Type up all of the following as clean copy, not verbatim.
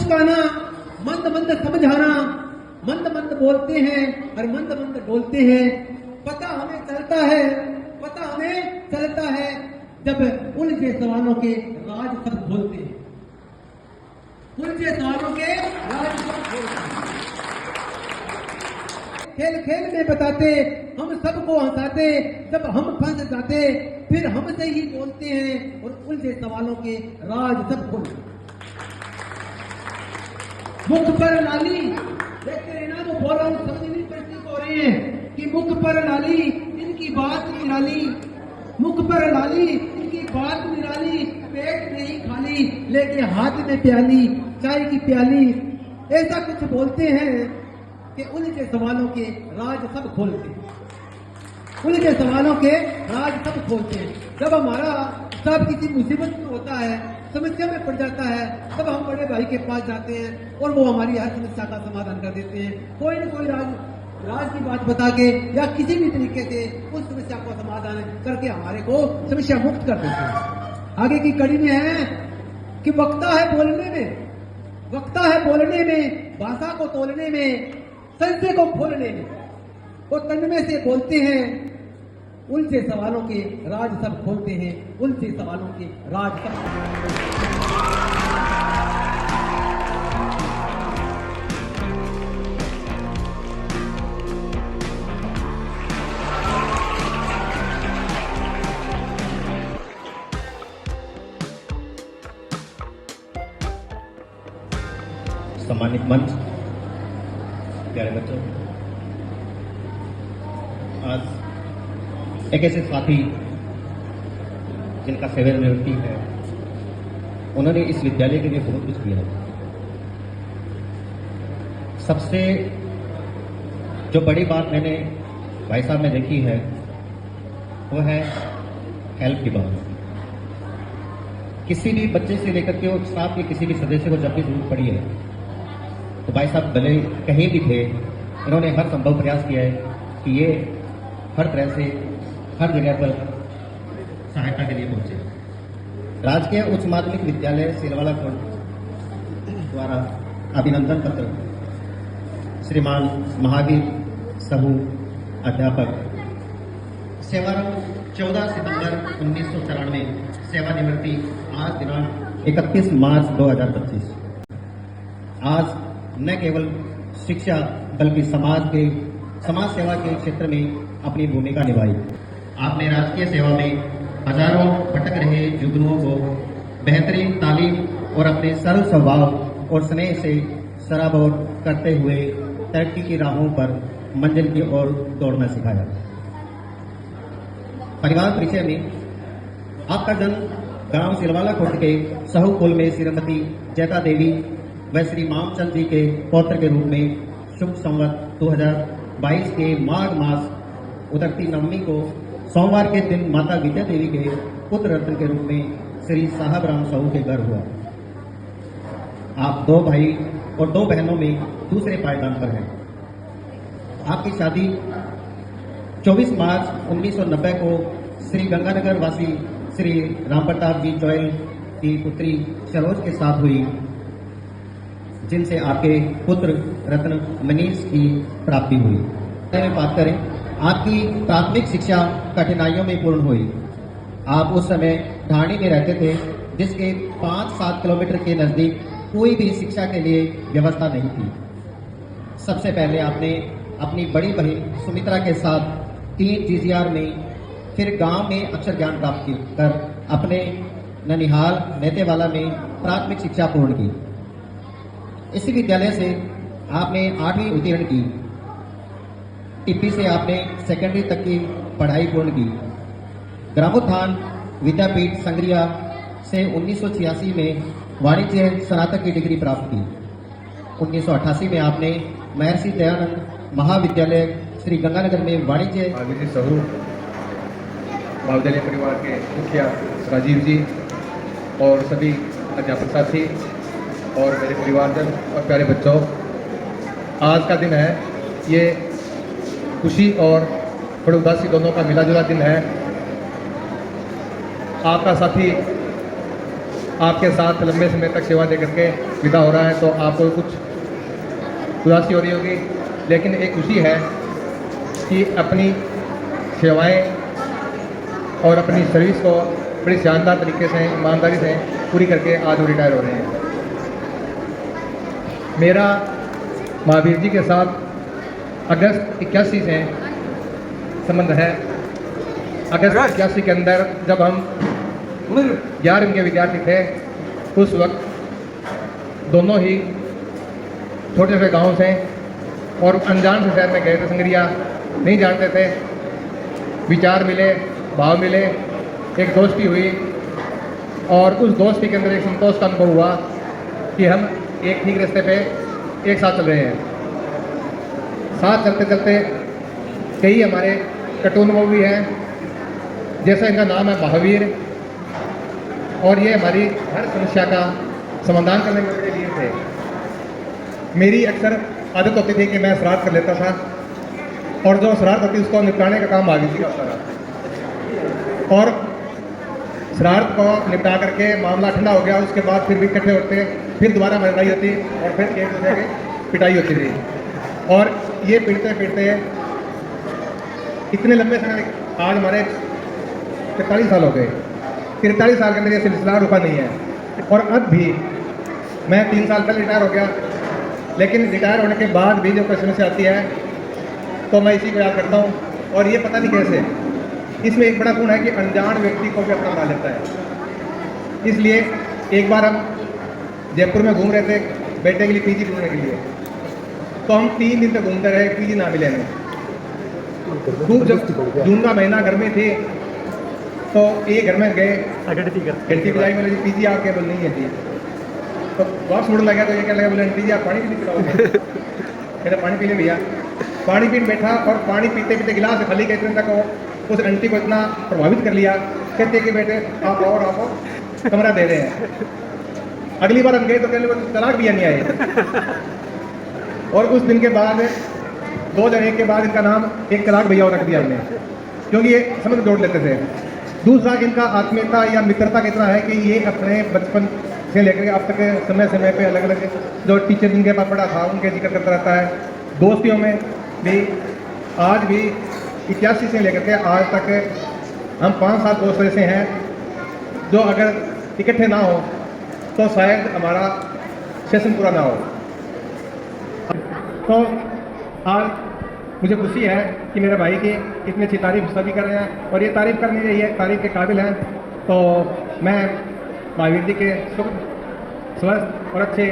मुस्काना, मंद मंद समझाना, मंद मंद बोलते हैं और मंद मंद डोलते हैं। पता हमें चलता है, पता हमें चलता है, जब उलझे सवालों के राज सब खोलते हैं। उलझे सवालों के राज सब खोलते हैं। खेल खेल में बताते, हम सबको हंसाते, जब हम फंस जाते फिर हमसे ही बोलते हैं और उलझे सवालों के राज सब खोलते हैं। मुख पर लाली, देखते हैं ना, वो बोल रहा हूं, समझ नहीं पड़ती हो रही है कि मुख पर लाली, इनकी बात निराली, मुख पर लाली, इनकी बात निराली, पेट नहीं खाली, लेके हाथ में प्याली, चाय की प्याली। ऐसा कुछ बोलते हैं कि उनके सवालों के राज सब खोलते हैं, उनके सवालों के राज सब खोलते हैं। जब हमारा सब किसी मुसीबत में होता है, समस्या में पड़ जाता है, तब हम बड़े भाई के पास जाते हैं और वो हमारी हर समस्या का समाधान कर देते हैं। कोई न कोई राज की बात बता के या किसी भी तरीके से उस समस्या को समाधान करके हमारे को समस्या मुक्त कर देते हैं। आगे की कड़ी में है कि वक्ता है बोलने में, वक्ता है बोलने में, भाषा को तोलने में, संशय को खोलने में, वो तन्मय से बोलते हैं, उलझे सवालों के राज सब खोलते हैं, उलझे सवालों के राज सब। सम्मानित मंच, प्यारे बच्चों, आज एक ऐसे साथी जिनका सेवानिवृत्ति है, उन्होंने इस विद्यालय के लिए बहुत कुछ किया है। सबसे जो बड़ी बात मैंने भाई साहब में देखी है वो है हेल्प की बात। किसी भी बच्चे से लेकर के और स्टाफ के किसी भी सदस्य को जब भी जरूरत पड़ी है तो भाई साहब भले कहीं भी थे, इन्होंने हर संभव प्रयास किया है कि ये हर तरह से हर जगह पर सहायता के लिए पहुंचे। राजकीय उच्च माध्यमिक विद्यालय सिलवाला द्वारा अभिनंदन पत्र श्रीमान महावीर साहू अध्यापक, सेवारंभ 14 सितंबर 1994, सेवानिवृत्ति आज दिनांक 31 मार्च 2025। आज न केवल शिक्षा बल्कि समाज सेवा के क्षेत्र में अपनी भूमिका निभाई। आपने राजकीय सेवा में हजारों भटक रहे जुगनुओं को बेहतरीन तालीम और अपने सरल स्वभाव और स्नेह से सराबोर करते हुए तरक्की की राहों पर मंजिल की ओर दौड़ना सिखाया। परिवार परिचय में आपका जन्म गांव सिलवाला खुर्द के सहू कुल में श्रीमती जैता देवी व श्री मामचंद जी के पौत्र के रूप में शुभ संवत 2022 के माघ मास उतरती नवमी को सोमवार के दिन माता विद्या देवी के पुत्र रत्न के रूप में श्री साहब राम साहू के घर हुआ। आप 2 भाई और 2 बहनों में दूसरे पायदान पर हैं। आपकी शादी 24 मार्च 1990 को श्री गंगानगर वासी श्री राम प्रताप जी चौयल की पुत्री सरोज के साथ हुई, जिनसे आपके पुत्र रत्न मनीष की प्राप्ति हुई। बात करें, आपकी प्राथमिक शिक्षा कठिनाइयों में पूर्ण हुई। आप उस समय ढाणी में रहते थे, जिसके 5-7 किलोमीटर के नजदीक कोई भी शिक्षा के लिए व्यवस्था नहीं थी। सबसे पहले आपने अपनी बड़ी बहन सुमित्रा के साथ 3 GGR में, फिर गांव में अक्षर ज्ञान प्राप्त कर अपने ननिहाल नेतेवाला में प्राथमिक शिक्षा पूर्ण की। इसी विद्यालय से आपने 8वीं उत्तीर्ण की। टिप्पी से आपने सेकेंडरी तक की पढ़ाई पूर्ण की। ग्रामोत्थान विद्यापीठ संग्रिया से 1986 में वाणिज्य स्नातक की डिग्री प्राप्त की। 1988 में आपने महर्षि दयानंद महाविद्यालय श्री गंगानगर में वाणिज्य साहू महाविद्यालय परिवार के मुखिया राजीव जी और सभी अध्यापक साथी और मेरे परिवारजन और प्यारे बच्चों, आज का दिन है, ये खुशी और थोड़ी उदासी दोनों का मिला जुला दिन है। आपका साथी आपके साथ लंबे समय तक सेवा दे करके विदा हो रहा है, तो आपको कुछ उदासी हो रही होगी, लेकिन एक खुशी है कि अपनी सेवाएं और अपनी सर्विस को बड़ी शानदार तरीके से, ईमानदारी से पूरी करके आज वो रिटायर हो रहे हैं। मेरा महावीर जी के साथ अगस्त 81 से संबंध है। अगस्त 81 के अंदर जब हम 11वीं के विद्यार्थी थे, उस वक्त दोनों ही छोटे से गांव से और अनजान से शहर में गए थे संगरिया, नहीं जानते थे। विचार मिले, भाव मिले, एक दोस्ती हुई और उस दोस्ती के अंदर एक संतोष का अनुभव हुआ कि हम एक ठीक रास्ते पे एक साथ चल रहे हैं। साथ चलते चलते कई हमारे कटु अनुभव भी हैं, जैसा इनका नाम है महावीर, और ये हमारी हर समस्या का समाधान करने में मेरे लिए थे। मेरी अक्सर आदत होती थी कि मैं श्राद्ध कर लेता था, और जो श्राद्ध होती उसको निपटाने का काम महावीर जी का होता था। और श्राद्ध को निपटा करके मामला ठंडा हो गया, उसके बाद फिर भी इकट्ठे होते, फिर दोबारा लड़ाई होती और फिर एक दूसरे की पिटाई होती थी। और ये पिटते पिटते इतने लंबे समय, आज हमारे 43 साल हो गए। 43 साल के अंदर ये सिलसिला रुका नहीं है। और अब भी मैं 3 साल पहले रिटायर हो गया, लेकिन रिटायर होने के बाद भी जो कोई समस्या आती है तो मैं इसी को याद करता हूँ। और ये पता नहीं कैसे, इसमें एक बड़ा गुण है कि अनजान व्यक्ति को भी अपना बना लेता है। इसलिए एक बार हम जयपुर में घूम रहे थे बेटे के लिए पीजी ढूंढने के लिए, तो हम 3 दिन तक घूमते रहे, पीजी ना मिले हमें। खूब जब जून का महीना गर्मी थी तो एक घर में गए, घंटी बजाई, बोले जी पीजी आपके बोल नहीं है जी। तो वापस मुड़ लगा, तो ये क्या लगा, बोले आंटी जी आप पानी भी नहीं पिलाओगे। मैंने पानी पी ले भैया। पानी पीने बैठा और पानी पीते पीते गिलास खाली गए, इतने तक उस आंटी को इतना प्रभावित कर लिया, कहते कि बेटे आप आओ कमरा दे रहे हैं। अगली बार हम गए तो कहने को तलाक भी नहीं आए। और उस दिन के बाद 2001 के बाद इनका नाम एक तलाक भैया रख दिया हमने, क्योंकि ये समझ जोड़ लेते थे। दूसरा, इनका आत्मीयता या मित्रता कितना है कि ये अपने बचपन से लेकर अब तक समय समय पे अलग अलग जो टीचर जिनके पास पढ़ा था उनके जिक्र करता रहता है। दोस्तियों में भी आज भी 81 से लेकर के आज तक हम 5-7 दोस्त ऐसे हैं जो अगर इकट्ठे ना हो तो शायद हमारा सेशन पूरा ना हो। तो आज मुझे खुशी है कि मेरे भाई की इतनी अच्छी तारीफ सभी कर रहे हैं, और ये तारीफ करनी चाहिए, तारीफ के काबिल हैं। तो मैं महावीर जी के सुख, स्वस्थ और अच्छे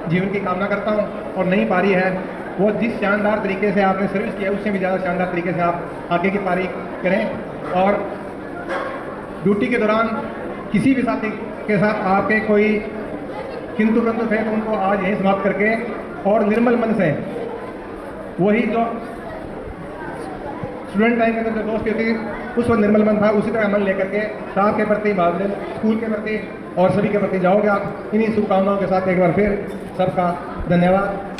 जीवन की कामना करता हूँ। और नई पारी है, वो जिस शानदार तरीके से आपने सर्विस किया उससे भी ज़्यादा शानदार तरीके से आप आगे की पारी करें। और ड्यूटी के दौरान किसी भी साथी के साथ आपके कोई किंतु परंतु थे तो उनको आज यहीं समाप्त करके और निर्मल मन से वही जो स्टूडेंट टाइम के अंदर जो दोस्ती होती उस वक्त निर्मल मन था, उसी तरह मन लेकर के साहब के प्रति, महाविद्यालय स्कूल के प्रति और सभी के प्रति जाओगे आप। इन्हीं शुभकामनाओं के साथ एक बार फिर सबका धन्यवाद।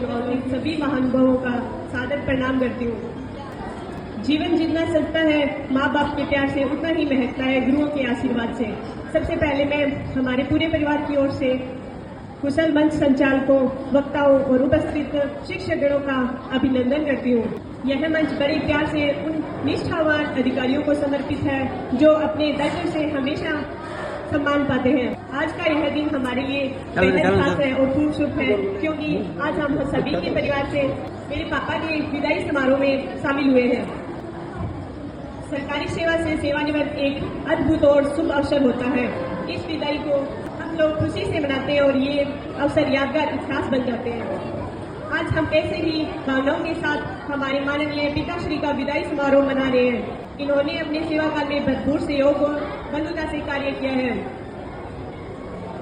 और इन सभी महानुभावों का सादर प्रणाम करती हूँ। जीवन जितना सजता है माँ बाप के प्यार से, उतना ही महकता है गुरुओं के आशीर्वाद से। सबसे पहले मैं हमारे पूरे परिवार की ओर से कुशल मंच संचालकों, वक्ताओं और उपस्थित शिक्षकगणों का अभिनंदन करती हूँ। यह मंच बड़े प्यार से उन निष्ठावान अधिकारियों को समर्पित है जो अपने दायित्व से हमेशा सम्मान पाते हैं। आज का यह दिन हमारे लिए बेहद खास है और खूब शुभ है, क्योंकि आज हम सभी के परिवार से मेरे पापा के विदाई समारोह में शामिल हुए हैं। सरकारी सेवा से सेवानिवृत्त एक अद्भुत और शुभ अवसर होता है। इस विदाई को हम लोग खुशी से मनाते हैं और ये अवसर यादगार इतिहास बन जाते हैं। आज हम ऐसे ही भावनाओं के साथ हमारे माननीय पिताश्री का विदाई समारोह मना रहे हैं। इन्होंने अपने सेवा काल में भरपूर सहयोग और बंधुता से कार्य किया है।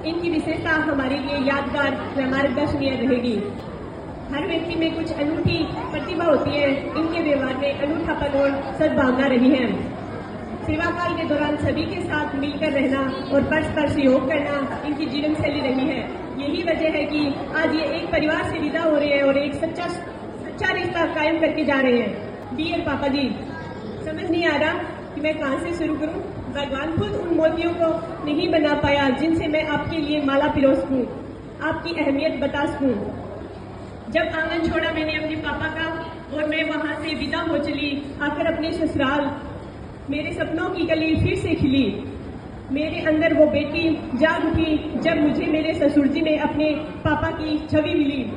इनकी विशेषता हमारे लिए यादगार व मार्गदर्शनीय रहेगी। हर व्यक्ति में कुछ अनूठी प्रतिभा होती है, इनके व्यवहार में अनूठापन और सद्भावना रही है। सेवा काल के दौरान सभी के साथ मिलकर रहना और परस्पर सहयोग करना इनकी जीवन शैली रही है। यही वजह है कि आज ये एक परिवार से विदा हो रहे हैं और एक सच्चा रिश्ता कायम करके जा रहे हैं। डियर पापा जी, समझ नहीं आ रहा कि मैं कहाँ से शुरू करूँ। भगवान खुद उन मोतियों को नहीं बना पाया जिनसे मैं आपके लिए माला पिरो सकूँ, आपकी अहमियत बता सकूँ। जब आंगन छोड़ा मैंने अपने पापा का और मैं वहाँ से विदा हो चली, आकर अपने ससुराल मेरे सपनों की कली फिर से खिली। मेरे अंदर वो बेटी जाग उठी जब मुझे मेरे ससुर जी ने अपने पापा की छवि मिली।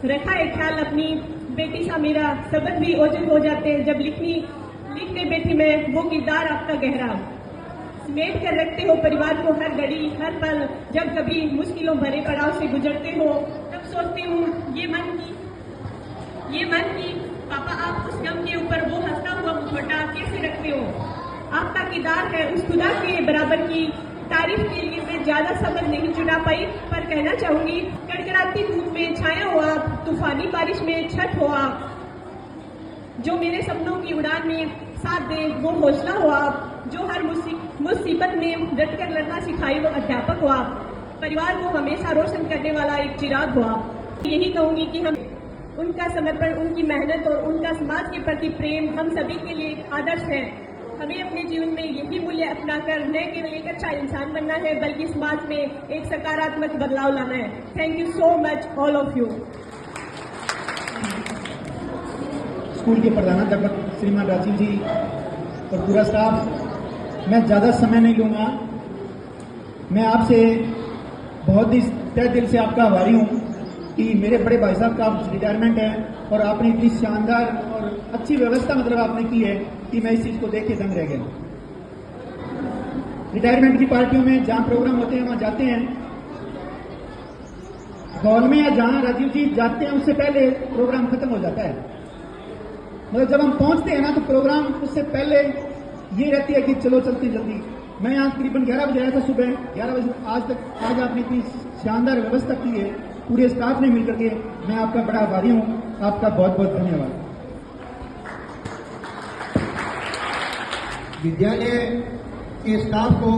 रखा है ख्याल अपनी बेटी सा मेरा, शब्द भी ओझल हो जाते जब लिखने बैठी मैं वो किरदार आपका गहरा। समेट कर रखते हो परिवार को हर घड़ी हर पल, जब कभी मुश्किलों भरे पड़ाव से गुजरते हो तब सोचती हूँ ये मन की पापा आप उस गम के ऊपर वो हंसता हुआ मुखौटा कैसे रखते हो। आपका किरदार है उस खुदा के बराबर की तारीफ के लिए मैं ज्यादा शब्द नहीं चुना पाई, पर कहना चाहूंगी कड़कड़ाती धूप में छाया हो आप, तूफानी बारिश में छठ हो आप, जो मेरे सपनों की उड़ान में साथ दे वो हौसला हो आप, जो हर मुसीबत में डट कर लड़ना सिखाए वो अध्यापक हो आप, परिवार को हमेशा रोशन करने वाला एक चिराग हो आप। यही कहूंगी कि हम उनका समर्पण, उनकी मेहनत और उनका समाज के प्रति प्रेम हम सभी के लिए एक आदर्श है। हमें अपने जीवन में यही मूल्य अपनाकर न केवल एक अच्छा इंसान बनना है बल्कि समाज में एक सकारात्मक बदलाव लाना है। Thank you so much all of you. School के प्रधानाध्यापक श्रीमान राजीव जी और पूरा स्टाफ, मैं ज़्यादा समय नहीं लूँगा। मैं आपसे बहुत ही तहे दिल से आपका आभारी हूँ कि मेरे बड़े भाई साहब का रिटायरमेंट है और आपने इतनी शानदार और अच्छी व्यवस्था मतलब आपने की है कि मैं इस चीज़ को देख के दंग रह गया। रिटायरमेंट की पार्टियों में जहाँ प्रोग्राम होते हैं वहाँ जाते हैं, हॉल में या जहाँ राजीव जी जाते हैं उससे पहले प्रोग्राम खत्म हो जाता है। मतलब जब हम पहुंचते हैं ना तो प्रोग्राम उससे पहले ये रहती है कि चलो चलते जल्दी। मैं यहाँ तकरीबन 11 बजे आया था, सुबह 11 बजे आज आपने इतनी शानदार व्यवस्था की है पूरे स्टाफ ने मिलकर के। मैं आपका बड़ा आभारी हूँ, आपका बहुत बहुत धन्यवाद। विद्यालय के स्टाफ को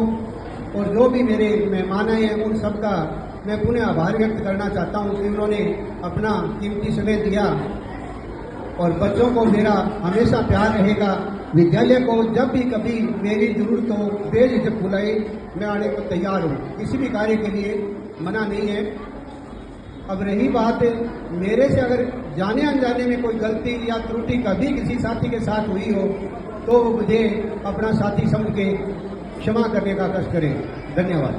और जो भी मेरे मेहमान आए हैं उन सबका मैं पुनः आभार व्यक्त करना चाहता हूँ कि उन्होंने अपना कीमती समय दिया और बच्चों को मेरा हमेशा प्यार रहेगा। विद्यालय को जब भी कभी मेरी जरूरत हो बेझिझक बुलाए, मैं आने को तैयार हूँ, किसी भी कार्य के लिए मना नहीं है। अब रही बात मेरे से अगर जाने अनजाने में कोई गलती या त्रुटि कभी किसी साथी के साथ हुई हो तो वो मुझे अपना साथी समझ के क्षमा करने का कष्ट करें। धन्यवाद।